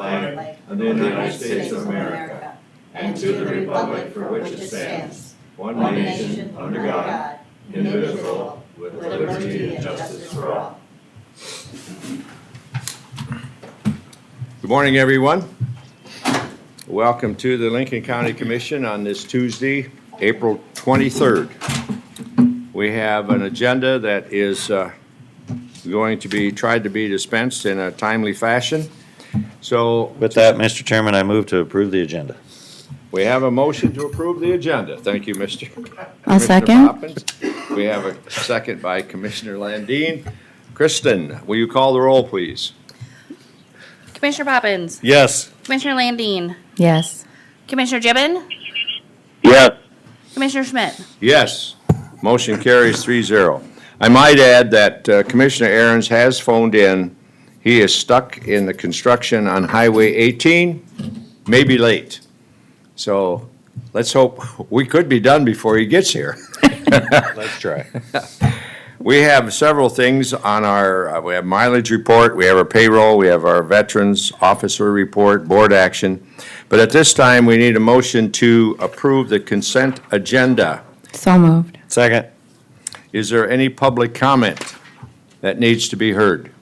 flag of the United States of America and to the republic for which it stands, one nation, under God, indivisible, with liberty and justice for all. Good morning, everyone. Welcome to the Lincoln County Commission on this Tuesday, April 23rd. We have an agenda that is going to be tried to be dispensed in a timely fashion. So With that, Mr. Chairman, I move to approve the agenda. we have a motion to approve the agenda. Thank you, Mr. I'll second. Poppins. We have a second by Commissioner Landine. Kristen, will you call the roll, please? Commissioner Poppins. Yes. Commissioner Landine. Yes. Commissioner Gibbon. Yes. Commissioner Schmidt. Yes. Motion carries 3-0. I might add that Commissioner Aaron's has phoned in. He is stuck in the construction on Highway 18, maybe late. So let's hope we could be done before he gets here. Let's try. We have several things on our, we have mileage report, we have our payroll, we have our veterans officer report, board action. But at this time, we need a motion to approve the consent agenda. So moved. Second. Is there any public comment that needs to be heard?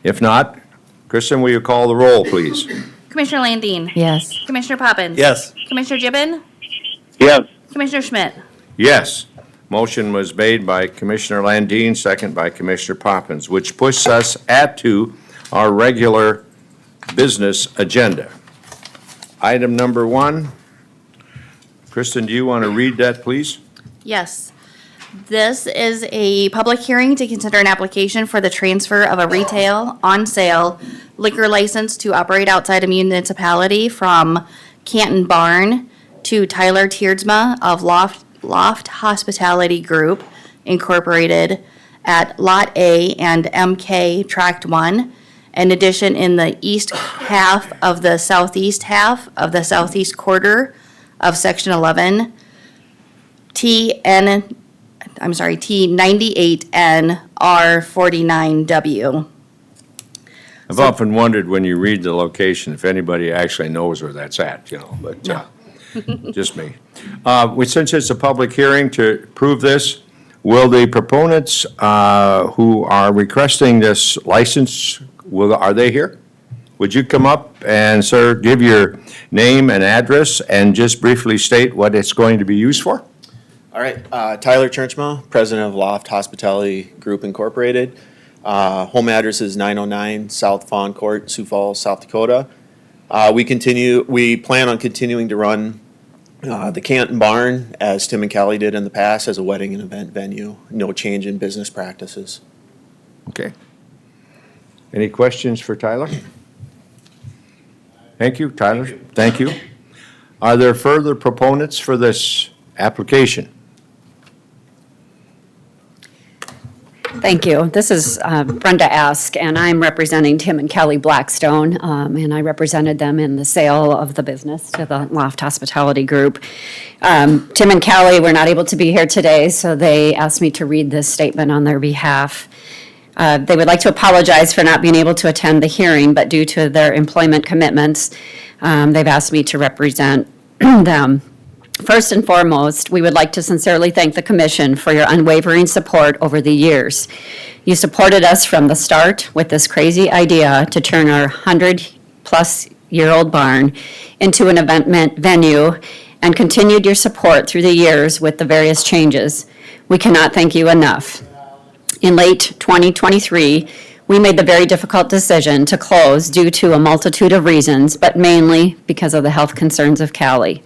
If not, Kristen, will you call the roll, please? Commissioner Landine. Yes. Commissioner Poppins. Yes. Commissioner Gibbon. Yes. Commissioner Schmidt. Yes. Motion was made by Commissioner Landine, second by Commissioner Poppins, which puts us to our regular business agenda. Item number 1. Kristen, do you want to read that, please? Yes. This is a public hearing to consider an application for the transfer of a retail on-sale liquor license to operate outside a municipality from Canton Barn to Tyler Tiersma of Loft Hospitality Group Incorporated at Lot A and MK Tract 1. In addition, in the east half of the southeast quarter of Section 11, T98N R49W. I've often wondered when you read the location, if anybody actually knows where that's at, but just me. Since it's a public hearing to approve this, will the proponents who are requesting this license, are they here? Would you come up and, sir, give your name and address and just briefly state what it's going to be used for? All right, Tyler Churchma, president of Loft Hospitality Group Incorporated. Home address is 909 South Fawn Court, Sioux Falls, South Dakota. We plan on continuing to run the Canton Barn, as Tim and Kelly did in the past, as a wedding and event venue. No change in business practices. Okay. Any questions for Tyler? Thank you, Tyler. Thank you. Are there further proponents for this application? Thank you. This is Brenda Ask, and I'm representing Tim and Kelly Blackstone, and I represented them in the sale of the business to the Loft Hospitality Group. Tim and Kelly were not able to be here today, so they asked me to read this statement on their behalf. They would like to apologize for not being able to attend the hearing, but due to their employment commitments, they've asked me to represent them. First and foremost, we would like to sincerely thank the Commission for your unwavering support over the years. You supported us from the start with this crazy idea to turn our 100-plus-year-old barn into an event venue and continued your support through the years with the various changes. We cannot thank you enough. In late 2023, we made the very difficult decision to close due to a multitude of reasons, but mainly because of the health concerns of Callie.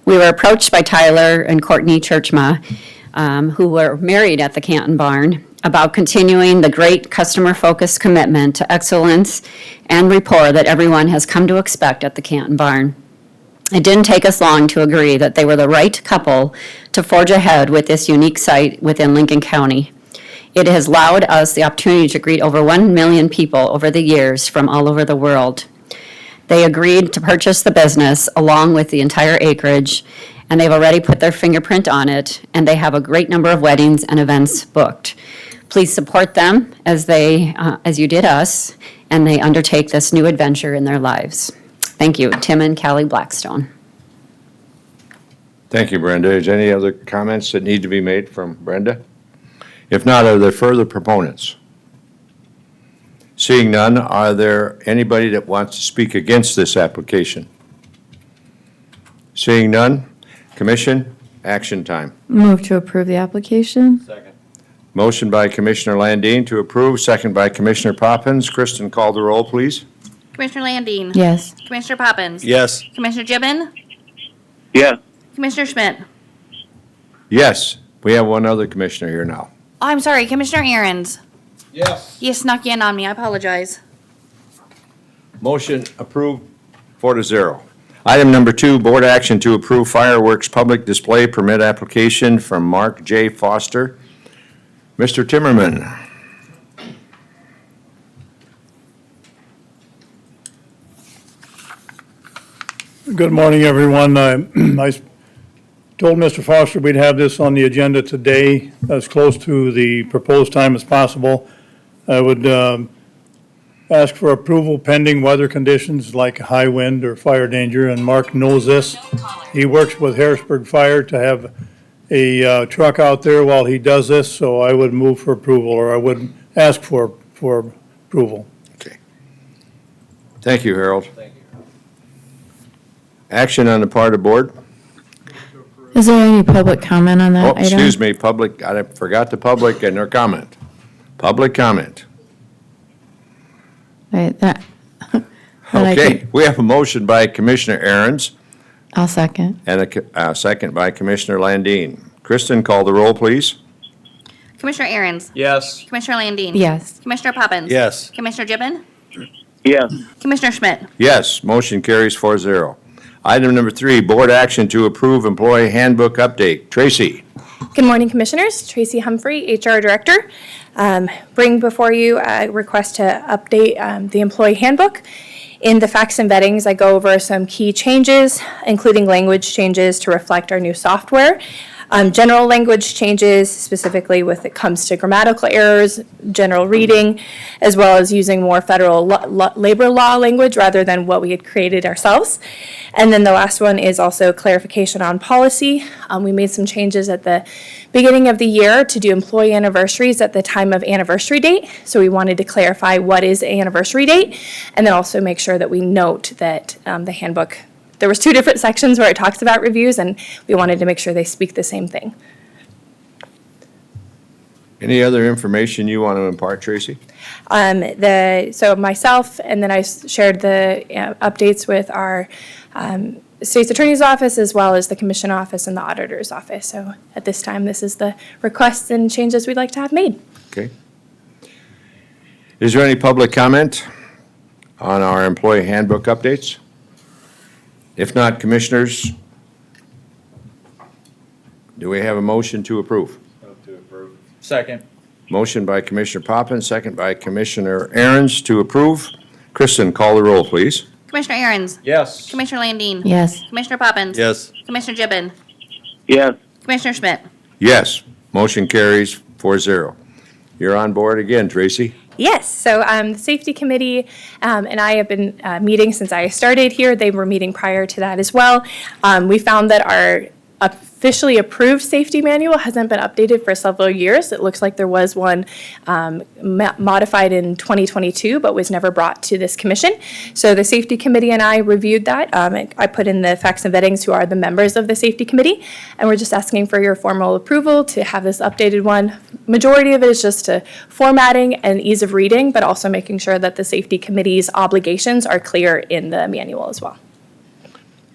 We were approached by Tyler and Courtney Churchma, who were married at the Canton Barn, about continuing the great customer-focused commitment to excellence and rapport that everyone has come to expect at the Canton Barn. It didn't take us long to agree that they were the right couple to forge ahead with this unique site within Lincoln County. It has allowed us the opportunity to greet over 1 million people over the years from all over the world. They agreed to purchase the business along with the entire acreage, and they've already put their fingerprint on it, and they have a great number of weddings and events booked. Please support them as you did us, and they undertake this new adventure in their lives. Thank you, Tim and Callie Blackstone. Thank you, Brenda. Is any other comments that need to be made from Brenda? If not, are there further proponents? Seeing none, are there anybody that wants to speak against this application? Seeing none, commission, action time. Move to approve the application? Motion by Commissioner Landine to approve, second by Commissioner Poppins. Kristen, call the roll, please. Commissioner Landine. Yes. Commissioner Poppins. Yes. Commissioner Gibbon. Yes. Commissioner Schmidt. Yes, we have one other commissioner here now. Oh, I'm sorry, Commissioner Aaron's. Yes. You snuck in on me, I apologize. Motion approved, 4-0. Item number 2, board action to approve fireworks public display permit application from Mark J. Foster. Mr. Timmerman. Good morning, everyone. I told Mr. Foster we'd have this on the agenda today, as close to the proposed time as possible. I would ask for approval pending weather conditions like high wind or fire danger, and Mark knows this. He works with Harrisburg Fire to have a truck out there while he does this, so I would move for approval, or I would ask for approval. Okay. Thank you, Harold. Action on the part of board? Is there any public comment on Oh, that item? excuse me, public, I forgot the public and their comment. Public comment. Right, that. that I Okay, can- we have a motion by Commissioner Aaron's I'll second. and a second by Commissioner Landine. Kristen, call the roll, please. Commissioner Aaron's. Yes. Commissioner Landine. Yes. Commissioner Poppins. Yes. Commissioner Gibbon. Yes. Commissioner Schmidt. Yes, motion carries 4-0. Item number 3, board action to approve employee handbook update. Tracy. Good morning, Commissioners. Tracy Humphrey, HR Director. Bring before you a request to update the employee handbook. In the facts and vettings, I go over some key changes, including language changes to reflect our new software. General language changes, specifically when it comes to grammatical errors, general reading, as well as using more federal labor law language rather than what we had created ourselves. And then the last one is also clarification on policy. We made some changes at the beginning of the year to do employee anniversaries at the time of anniversary date. So we wanted to clarify what is the anniversary date, and then also make sure that we note that the handbook, there was 2 different sections where it talks about reviews, and we wanted to make sure they speak the same thing. Any other information you want to impart, Tracy? So myself, and then I shared the updates with our state's attorney's office, as well as the commission office and the auditor's office. So at this time, this is the requests and changes we'd like to have made. Okay. Is there any public comment on our employee handbook updates? If not, commissioners, do we have a motion to approve? Second. Motion by Commissioner Poppins, second by Commissioner Aaron's to approve. Kristen, call the roll, please. Commissioner Aaron's. Yes. Commissioner Landine. Yes. Commissioner Poppins. Yes. Commissioner Gibbon. Yes. Commissioner Schmidt. Yes, motion carries 4-0. You're on board again, Tracy. Yes, so the safety committee and I have been meeting since I started here. They were meeting prior to that as well. We found that our officially approved safety manual hasn't been updated for several years. It looks like there was one modified in 2022, but was never brought to this commission. So the safety committee and I reviewed that. I put in the facts and vettings who are the members of the safety committee, and we're just asking for your formal approval to have this updated one. Majority of it is just to formatting and ease of reading, but also making sure that the safety committee's obligations are clear in the manual as well.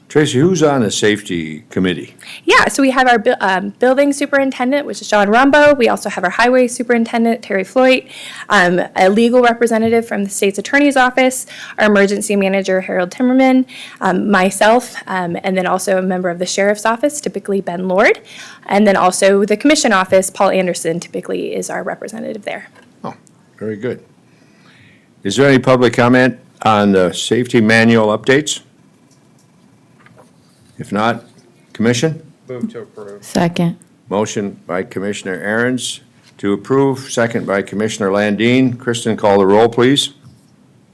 Tracy, who's on the safety committee? Yeah, so we have our building superintendent, which is John Rumbo. We also have our highway superintendent, Terry Floyd, a legal representative from the state's attorney's office, our emergency manager, Harold Timmerman, myself, and then also a member of the sheriff's office, typically Ben Lord, and then also the commission office, Paul Anderson, typically is our representative there. Oh, very good. Is there any public comment on the safety manual updates? If not, commission? Move to approve. Second. Motion by Commissioner Aaron's to approve, second by Commissioner Landine. Kristen, call the roll, please.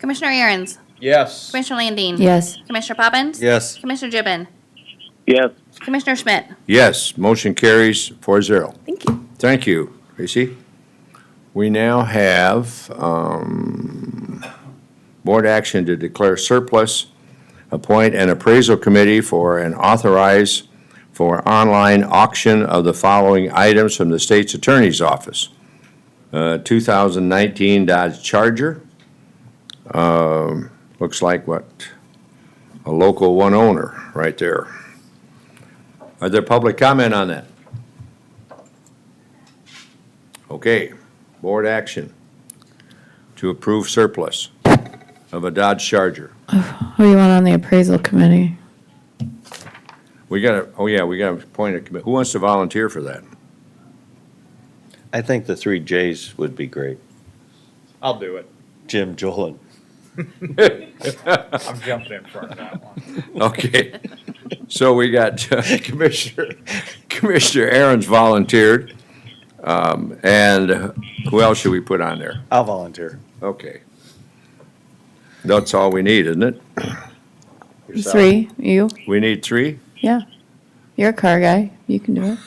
Commissioner Aaron's, Yes. Commissioner Landine. Yes. Commissioner Poppins. Yes. Commissioner Gibbon, Yes. Commissioner Schmidt. Yes, motion carries 4-0. Thank you. Thank you, Tracy. We now have board action to declare surplus, appoint an appraisal committee for and authorize for online auction of the following items from the state's attorney's office. 2019 Dodge Charger. Looks like what? A local one owner right there. Are there public comment on that? Okay, board action to approve surplus of a Dodge Charger. Who do you want on the appraisal committee? We gotta appoint a committee. Who wants to volunteer for that? I think the three J's would be great. I'll do it. Jim, Joel, I'm jumping in front of that one. Okay, so we got Commissioner Aaron's volunteered. And who else should we put on there? I'll volunteer. Okay. That's all we need, isn't it? Yourself? 3, you? We need 3? Yeah. You're a car guy. You can do it.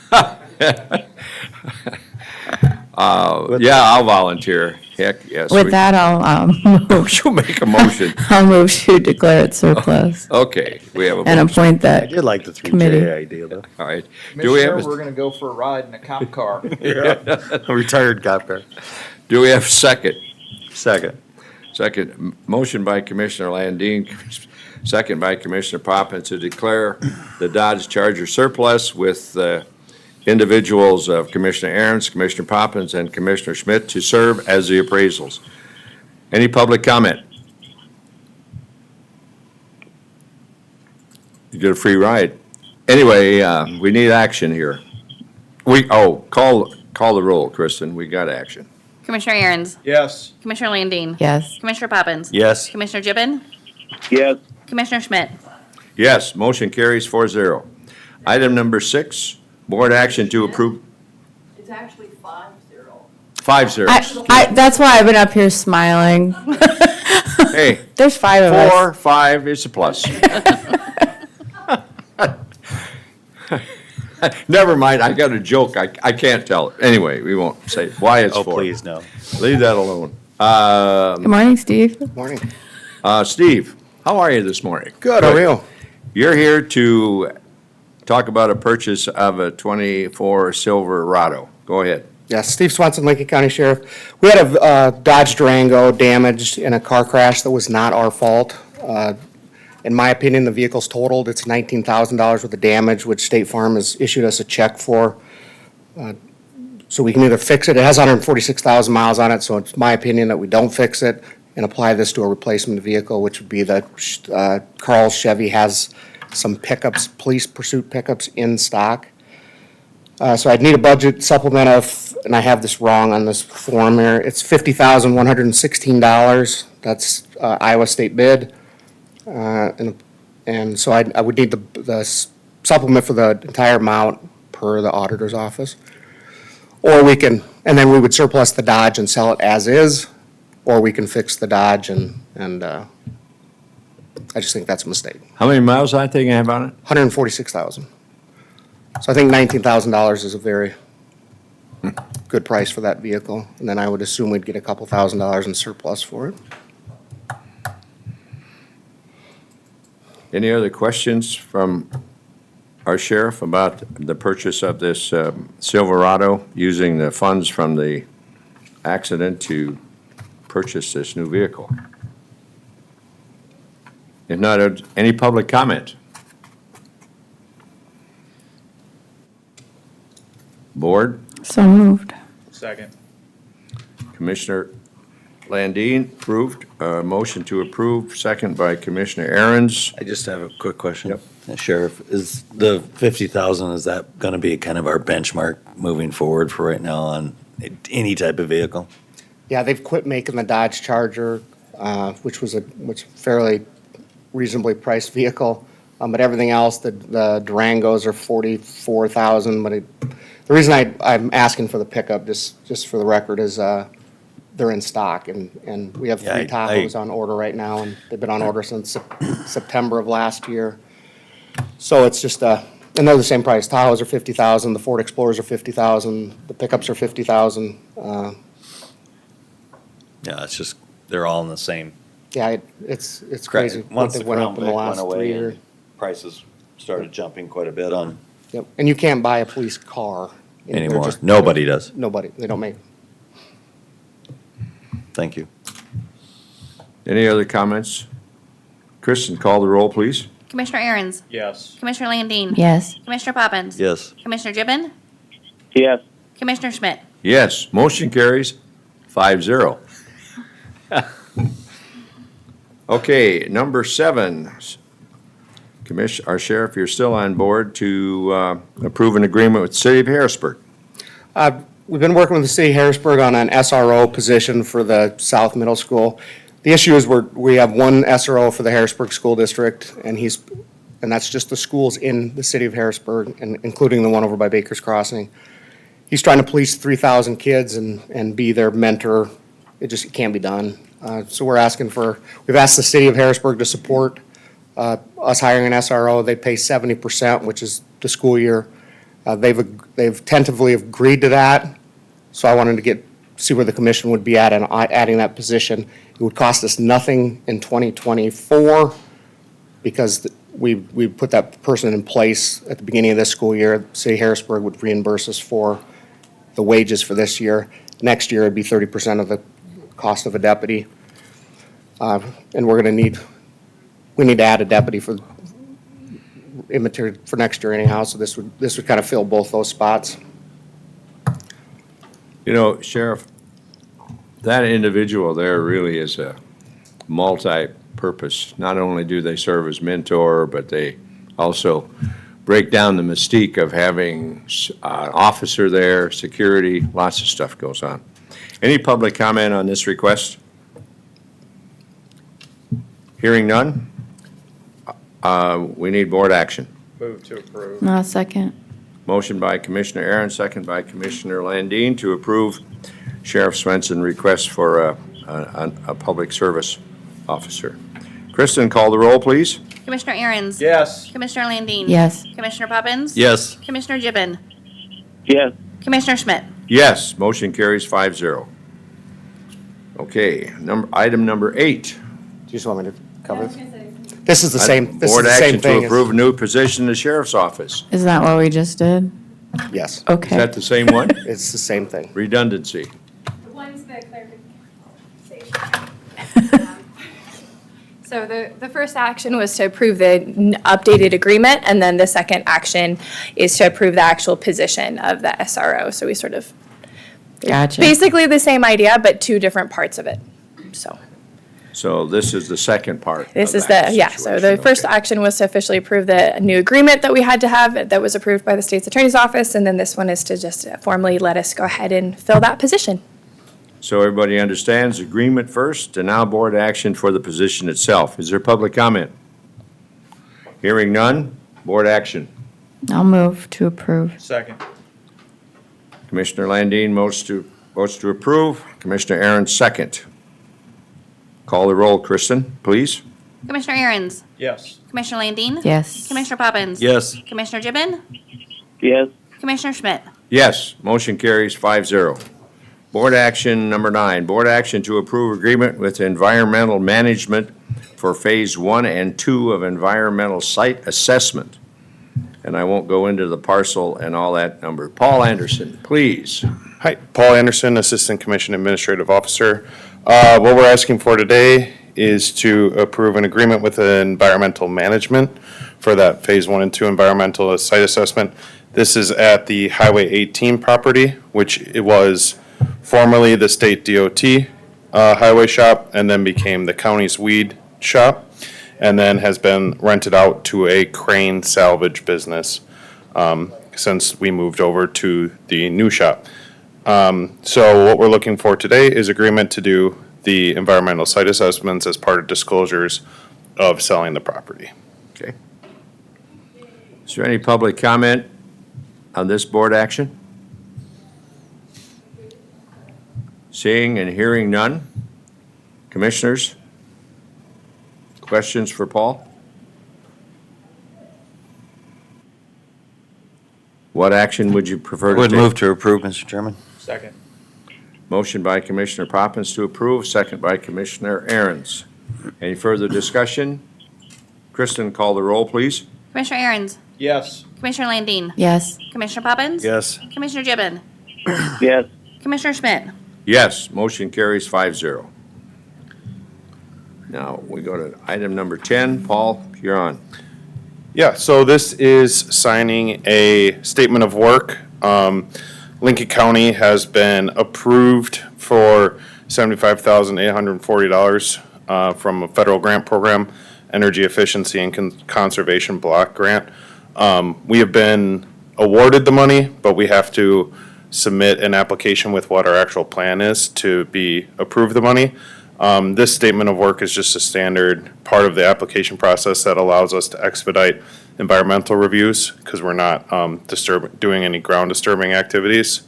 Yeah, I'll volunteer. Heck, yes. With that, I'll move. You'll make a motion. I'll move to declare it surplus Okay, we have a and motion. appoint I that. did like the three Committee. J idea though. All right. Do we Commissioner, have, we're gonna go for a ride in a cop car. A retired cop car. do we have a second? Second. Motion by Commissioner Landine, second by Commissioner Poppins to declare the Dodge Charger surplus with individuals of Commissioner Aaron's, Commissioner Poppins, and Commissioner Schmidt to serve as the appraisals. Any public comment? You get a free ride. Anyway, we need action here. Call the roll, Kristen. We got action. Commissioner Aaron's, Yes. Commissioner Landine. Yes. Commissioner Poppins. Yes. Commissioner Gibbon, Yes. Commissioner Schmidt. Yes, motion carries 4-0. Item number 6, board action to approve. It's actually 5-0. 5-0. That's why I've been up here smiling. Hey, There's 5 of us. 4, 5 is a plus. Never mind, I got a joke. I can't tell it. Anyway, we won't say why it's 4. Oh, please, no. Leave that alone. Good morning, Steve. Morning. Steve, how are you this morning? Good, how are you? You're here to talk about a purchase of a 24 Silverado. Go ahead. Yes, Steve Swenson, Lincoln County Sheriff. We had a Dodge Durango damaged in a car crash that was not our fault. In my opinion, the vehicle's totaled. It's $19,000 worth of damage, which State Farm has issued us a check for. So we can either fix it. It has 146,000 miles on it, so it's my opinion that we don't fix it and apply this to a replacement vehicle, which would be the Carl's Chevy has some pickups, police pursuit pickups in stock. So I'd need a budget supplement of, and I have this wrong on this form here, it's $50,116. That's Iowa State bid. And so I would need the supplement for the entire amount per the auditor's office. Or we can, and then we would surplus the Dodge and sell it as is, or we can fix the Dodge and I just think that's a mistake. How many miles I think I have on it? 146,000. So I think $19,000 is a very good price for that vehicle. And then I would assume we'd get a couple $1,000s in surplus for it. Any other questions from our sheriff about the purchase of this Silverado, using the funds from the accident to purchase this new vehicle? If not, any public comment? Board, So moved. Second. Commissioner Landine approved, motion to approve, second by Commissioner Aaron's. I just have a quick question. Yep. Sheriff, is the 50,000, is that gonna be kind of our benchmark moving forward for right now on any type of vehicle? Yeah, they've quit making the Dodge Charger, which was a fairly reasonably priced vehicle. But everything else, the Durangos are 44,000, but the reason I'm asking for the pickup, just for the record, is they're in stock, and we have Yeah, 3 I- Tahoes on order right now, and they've been on order since September of last year. So it's just, and they're the same price. Tahoes are 50,000, the Ford Explorers are 50,000, the pickups are 50,000. Yeah, it's just, they're all in the same. Yeah, it's crazy what Once they the went Crown up in the Vic last went 3 away years. and prices started jumping quite a bit on Yep, and you can't buy a police car. They're anymore. just- Nobody does. Nobody, they don't make. Thank you. Any other comments? Kristen, call the roll, please. Commissioner Aaron's, Yes. Commissioner Landine. Yes. Commissioner Poppins. Yes. Commissioner Gibbon, Yes. Commissioner Schmidt. Yes, motion carries 5-0. Okay, number 7. Our Sheriff, you're still on board to approve an agreement with the City of Harrisburg. We've been working with the city of Harrisburg on an SRO position for the South Middle School. The issue is we have one SRO for the Harrisburg School District, and that's just the schools in the city of Harrisburg, and including the one over by Baker's Crossing. He's trying to police 3,000 kids and be their mentor. It just can't be done. So we've asked the city of Harrisburg to support us hiring an SRO. They pay 70%, which is the school year. They've tentatively agreed to that, so I wanted to see where the commission would be at in adding that position. It would cost us nothing in 2024 because we put that person in place at the beginning of this school year. City of Harrisburg would reimburse us for the wages for this year. Next year, it'd be 30% of the cost of a deputy. And we need to add a deputy for next year anyhow, so this would kind of fill both those spots. You know, Sheriff, that individual there really is a multi-purpose. Not only do they serve as mentor, but they also break down the mystique of having an officer there, security, lots of stuff goes on. Any public comment on this request? Hearing none? We need board action. Move to approve. No, second. Motion by Commissioner Aaron, second by Commissioner Landine to approve Sheriff Swenson request for a public service officer. Kristen, call the roll, please. Commissioner Aaron's. Yes. Commissioner Landine. Yes. Commissioner Poppins. Yes. Commissioner Gibbon, Yes. Commissioner Schmidt. Yes, motion carries 5-0. Okay, item number 8. Do you just want me to cover this? This is the same, this is Board the same action to thing. as- approve a new position in the sheriff's office. Isn't that what we just did? Yes, Is Okay. that the same one? it's the same thing. Redundancy. One's the clarification. So the first action was to approve the updated agreement, and then the second action is to approve the actual position of the SRO. So we sort of, Gotcha. basically the same idea, but 2 different parts of it, so. So this is the second part of This is that the, yeah, so the situation, first okay. action was to officially approve the new agreement that we had to have, that was approved by the state's attorney's office, and then this one is to just formally let us go ahead and fill that position. So everybody understands agreement first, and now board action for the position itself. Is there public comment? Hearing none, board action. I'll move to approve. Second. Commissioner Landine votes to approve. Commissioner Aaron, second. Call the roll, Kristen, please. Commissioner Aaron's. Yes. Commissioner Landine. Yes. Commissioner Poppins. Yes. Commissioner Gibbon, Yes. Commissioner Schmidt. Yes, motion carries 5-0. Board action number 9, board action to approve agreement with environmental management for Phase 1 and 2 of environmental site assessment. And I won't go into the parcel and all that number. Paul Anderson, please. Hi, Paul Anderson, Assistant Commission Administrative Officer. What we're asking for today is to approve an agreement with environmental management for that Phase 1 and 2 environmental site assessment. This is at the Highway 18 property, which it was formerly the state DOT highway shop and then became the county's weed shop, and then has been rented out to a crane salvage business since we moved over to the new shop. So what we're looking for today is agreement to do the environmental site assessments as part of disclosures of selling the property. Okay. Is there any public comment on this board action? Seeing and hearing none. Commissioners? Questions for Paul? What action would you prefer to Would take? move to approve, Mr. Chairman. Second. Motion by Commissioner Poppins to approve, second by Commissioner Aaron's. Any further discussion? Kristen, call the roll, please. Commissioner Aaron's, Yes. Commissioner Landine, Yes. Commissioner Poppins. Yes. Commissioner Gibbon, Yes. Commissioner Schmidt. Yes, motion carries 5-0. Now, we go to item number 10. Paul, you're on. Yeah, so this is signing a statement of work. Lincoln County has been approved for $75,840 from a federal grant program, Energy Efficiency and Conservation Block Grant. We have been awarded the money, but we have to submit an application with what our actual plan is to be approved the money. This statement of work is just a standard part of the application process that allows us to expedite environmental reviews because we're not doing any ground disturbing activities.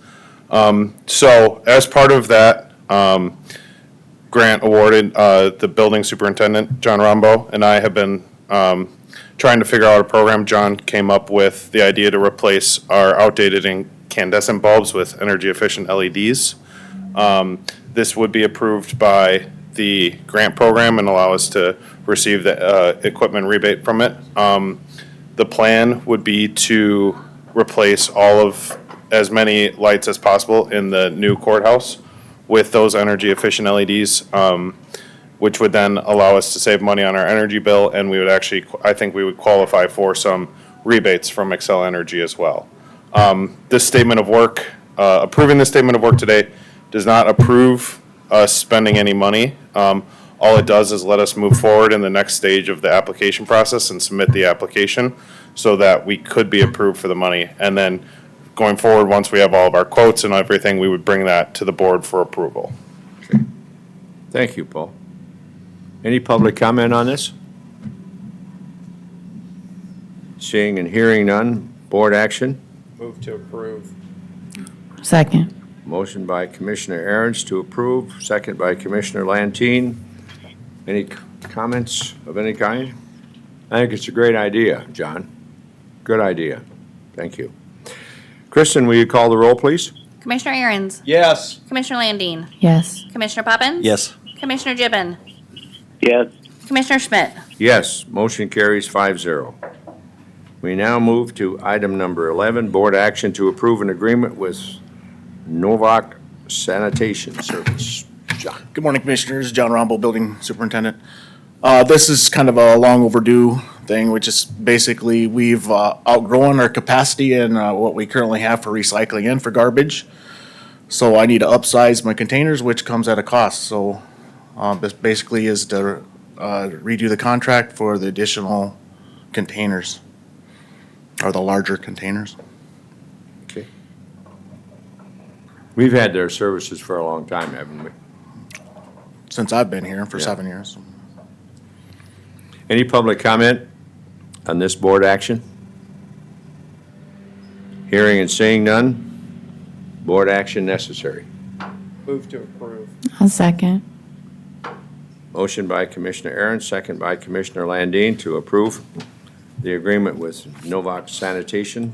So as part of that grant awarded, the building superintendent, John Rombo, and I have been trying to figure out a program. John came up with the idea to replace our outdated incandescent bulbs with energy efficient LEDs. This would be approved by the grant program and allow us to receive the equipment rebate from it. The plan would be to replace all of as many lights as possible in the new courthouse with those energy efficient LEDs, which would then allow us to save money on our energy bill, and we would actually, I think we would qualify for some rebates from Excel Energy as well. This statement of work, approving this statement of work today does not approve us spending any money. All it does is let us move forward in the next stage of the application process and submit the application so that we could be approved for the money. And then going forward, once we have all of our quotes and everything, we would bring that to the board for approval. Thank you, Paul. Any public comment on this? Seeing and hearing none. Board action. Move to approve. Second. Motion by Commissioner Aaron's to approve, second by Commissioner Lantine. Any comments of any kind? I think it's a great idea, John. Good idea. Thank you. Kristen, will you call the roll, please? Commissioner Aaron's, Yes. Commissioner Landine, Yes. Commissioner Poppins. Yes. Commissioner Gibbon, Yes. Commissioner Schmidt. Yes, motion carries 5-0. We now move to item number 11, board action to approve an agreement with Novak Sanitation Service. John. Good morning, Commissioners. John Rombo, Building Superintendent. This is kind of a long overdue thing, which is basically we've outgrown our capacity and what we currently have for recycling and for garbage. So I need to upsize my containers, which comes at a cost. So this basically is to redo the contract for the additional containers, or the larger containers. Okay. We've had their services for a long time, haven't we? Since I've been here for Yeah. 7 years. Any public comment on this board action? Hearing and seeing none. Board action necessary. Move to approve. I'll second. Motion by Commissioner Aaron, second by Commissioner Landine to approve the agreement with Novak Sanitation.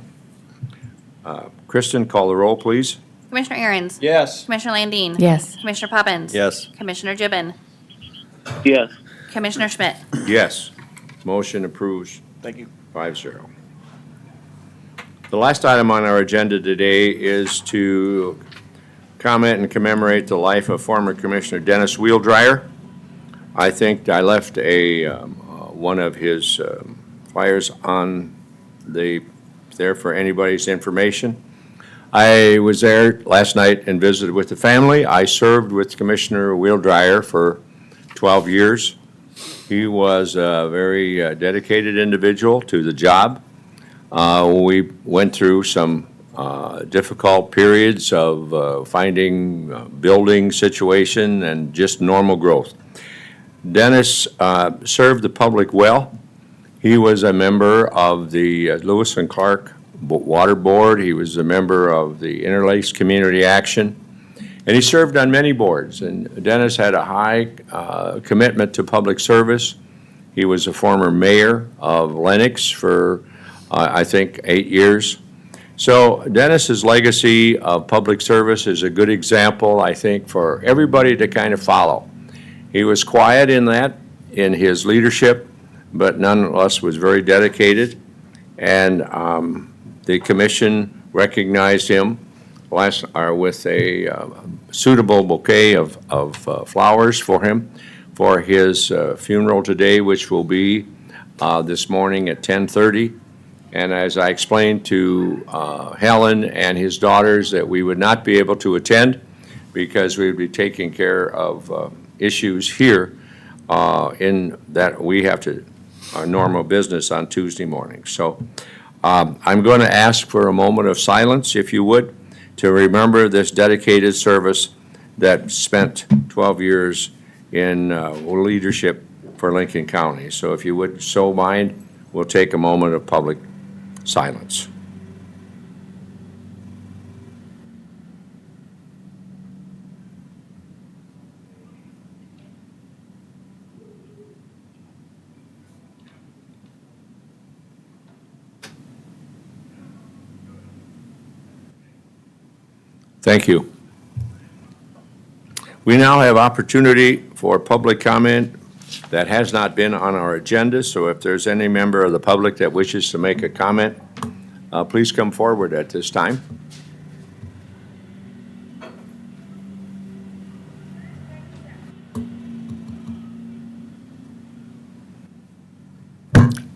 Kristen, call the roll, please. Commissioner Aaron's, Yes. Commissioner Landine. Yes. Commissioner Poppins. Yes. Commissioner Gibbon, Yes. Commissioner Schmidt. Yes. Motion approves Thank you. 5-0. The last item on our agenda today is to comment and commemorate the life of former Commissioner Dennis Wheeldryer. I think I left one of his flyers on there for anybody's information. I was there last night and visited with the family. I served with Commissioner Wheeldryer for 12 years. He was a very dedicated individual to the job. We went through some difficult periods of finding building situation and just normal growth. Dennis served the public well. He was a member of the Lewis and Clark Water Board. He was a member of the Interlakes Community Action. And he served on many boards, and Dennis had a high commitment to public service. He was a former mayor of Lenox for, I think, 8 years. So Dennis's legacy of public service is a good example, I think, for everybody to kind of follow. He was quiet in that, in his leadership, but nonetheless was very dedicated. And the commission recognized him with a suitable bouquet of flowers for him for his funeral today, which will be this morning at 10:30. And as I explained to Helen and his daughters, that we would not be able to attend because we would be taking care of issues here in that we have to, our normal business on Tuesday morning. So I'm going to ask for a moment of silence, if you would, to remember this dedicated service that spent 12 years in leadership for Lincoln County. So if you would so mind, we'll take a moment of public silence. Thank you. We now have opportunity for public comment that has not been on our agenda, so if there's any member of the public that wishes to make a comment, please come forward at this time.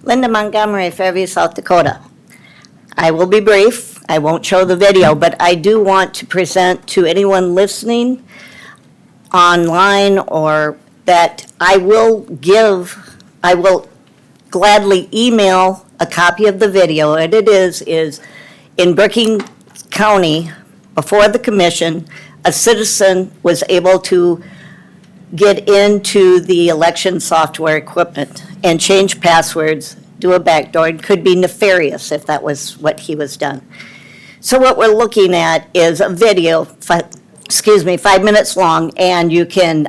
Linda Montgomery, Fairview, South Dakota. I will be brief. I won't show the video, but I do want to present to anyone listening online or that I will gladly email a copy of the video, and it is in Brookings County, before the commission, a citizen was able to get into the election software equipment and change passwords, do a backdoor. It could be nefarious if that was what he was done. So what we're looking at is a video, 5 minutes long, and you can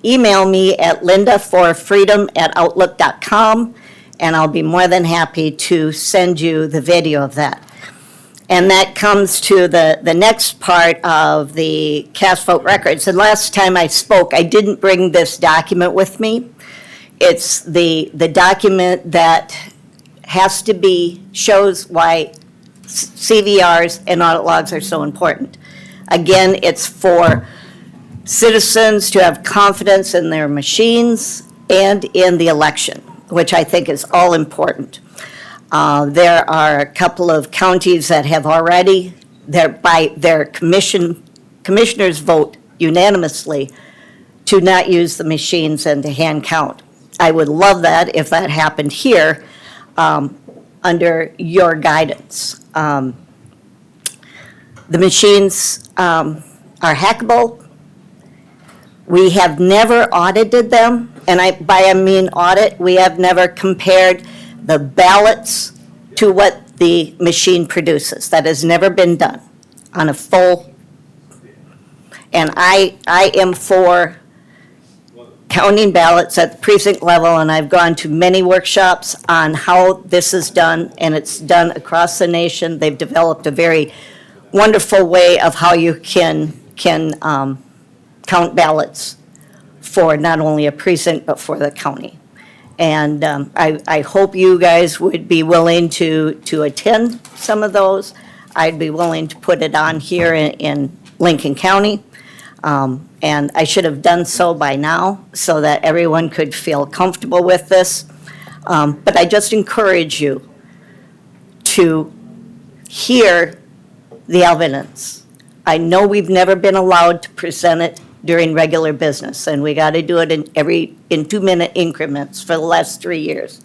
email me at lindaforfreedom@outlook.com, and I'll be more than happy to send you the video of that. And that comes to the next part of the cast vote records. And last time I spoke, I didn't bring this document with me. It's the document that has to be, shows why CVRs and audit logs are so important. Again, it's for citizens to have confidence in their machines and in the election, which I think is all important. There are a couple of counties that have already, by their commissioners vote unanimously to not use the machines and to hand count. I would love that if that happened here under your guidance. The machines are hackable. We have never audited them, and I mean audit, we have never compared the ballots to what the machine produces. That has never been done on a full, and I am for counting ballots at the precinct level, and I've gone to many workshops on how this is done, and it's done across the nation. They've developed a very wonderful way of how you can count ballots for not only a precinct, but for the county. And I hope you guys would be willing to attend some of those. I'd be willing to put it on here in Lincoln County. And I should have done so by now so that everyone could feel comfortable with this. But I just encourage you to hear the evidence. I know we've never been allowed to present it during regular business, and we got to do it in 2-minute increments for the last 3 years.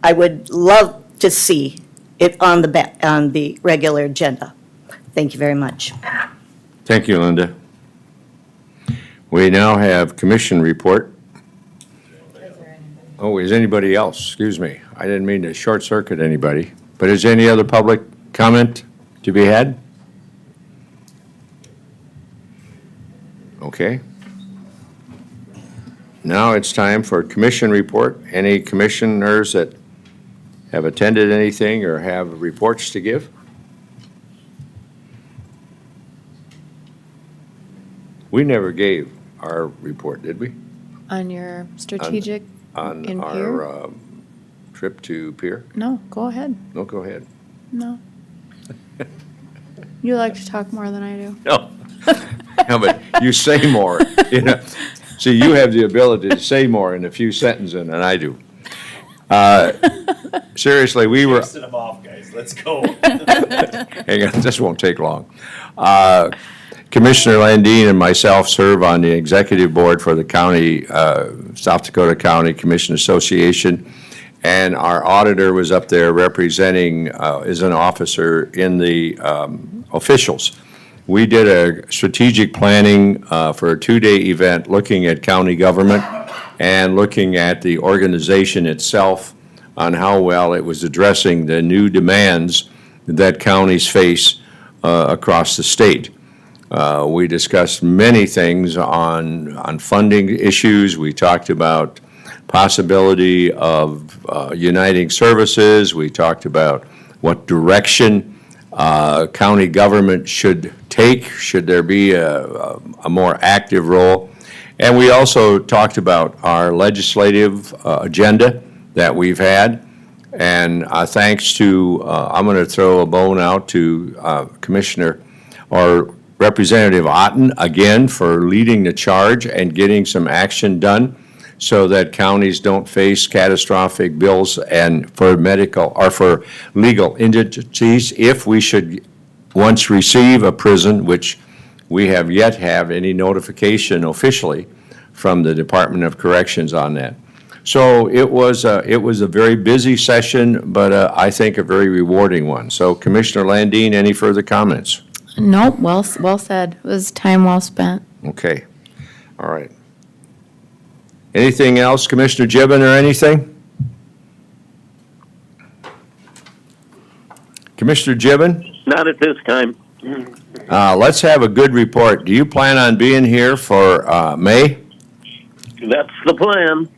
I would love to see it on the regular agenda. Thank you very much. Thank you, Linda. We now have commission report. Oh, is anybody else? Excuse me. I didn't mean to short circuit anybody. But is any other public comment to be had? Okay. Now it's time for commission report. Any commissioners that have attended anything or have reports to give? We never gave our report, did we? On your strategic On in our Pier? trip to Pier? No, go ahead. No, go ahead. No. You like to talk more than I do. No. No, but you say more, you know. See, you have the ability to say more in a few sentences than I do. Seriously, we were, Them off, guys, let's go. hang on, this won't take long. Commissioner Landine and myself serve on the executive board for the county, South Dakota County Commission Association. And our auditor was up there representing, is an officer in the officials. We did a strategic planning for a two-day event looking at county government and looking at the organization itself on how well it was addressing the new demands that counties face across the state. We discussed many things on funding issues. We talked about possibility of uniting services. We talked about what direction county government should take, should there be a more active role. And we also talked about our legislative agenda that we've had. And thanks to, I'm going to throw a bone out to Commissioner or Representative Otten again for leading the charge and getting some action done so that counties don't face catastrophic bills and for medical or for legal entities if we should once receive a prison, which we have yet have any notification officially from the Department of Corrections on that. So it was a very busy session, but I think a very rewarding one. So Commissioner Landine, any further comments? Nope, well said. It was time well spent. Okay, all right. Anything else, Commissioner Gibbon, or anything? Commissioner Gibbon? Not at this time. Let's have a good report. Do you plan on being here for May? That's the plan.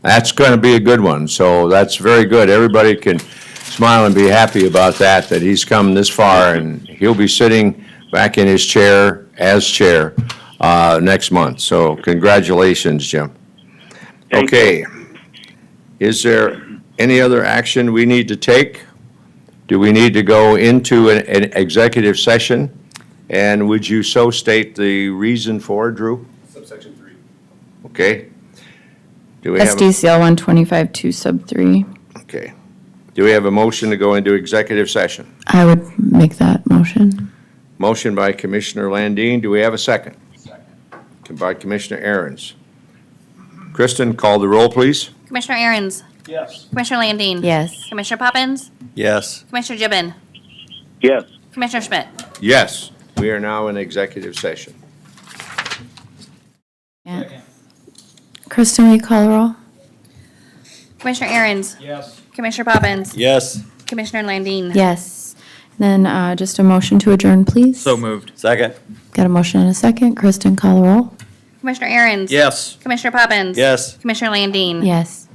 That's going to be a good one, so that's very good. Everybody can smile and be happy about that he's come this far, and he'll be sitting back in his chair as chair next month. So congratulations, Jim. Thank Okay. Is there any other action we need to take? Do we need to go into an executive session? And would you so state the reason for, Drew? Subsection 3. Okay. Do we have, SDCL 125-2 sub 3. okay. Do we have a motion to go into executive session? I would make that motion. Motion by Commissioner Landine. Do we have a second? Second. By Commissioner Aaron's. Kristen, call the roll, please. Commissioner Aaron's. Yes. Commissioner Landine. Yes. Commissioner Poppins. Yes. Commissioner Gibbon. Yes. Commissioner Schmidt. Yes, we are now in executive session. Yeah. Kristen, will you call the roll? Commissioner Aaron's. Yes. Commissioner Poppins. Yes. Commissioner Landine. Yes. Then just a motion to adjourn, please. So moved. Second. Got a motion and a second. Kristen, call the roll. Commissioner Aaron's. Yes. Commissioner Poppins. Yes. Commissioner Landine. Yes.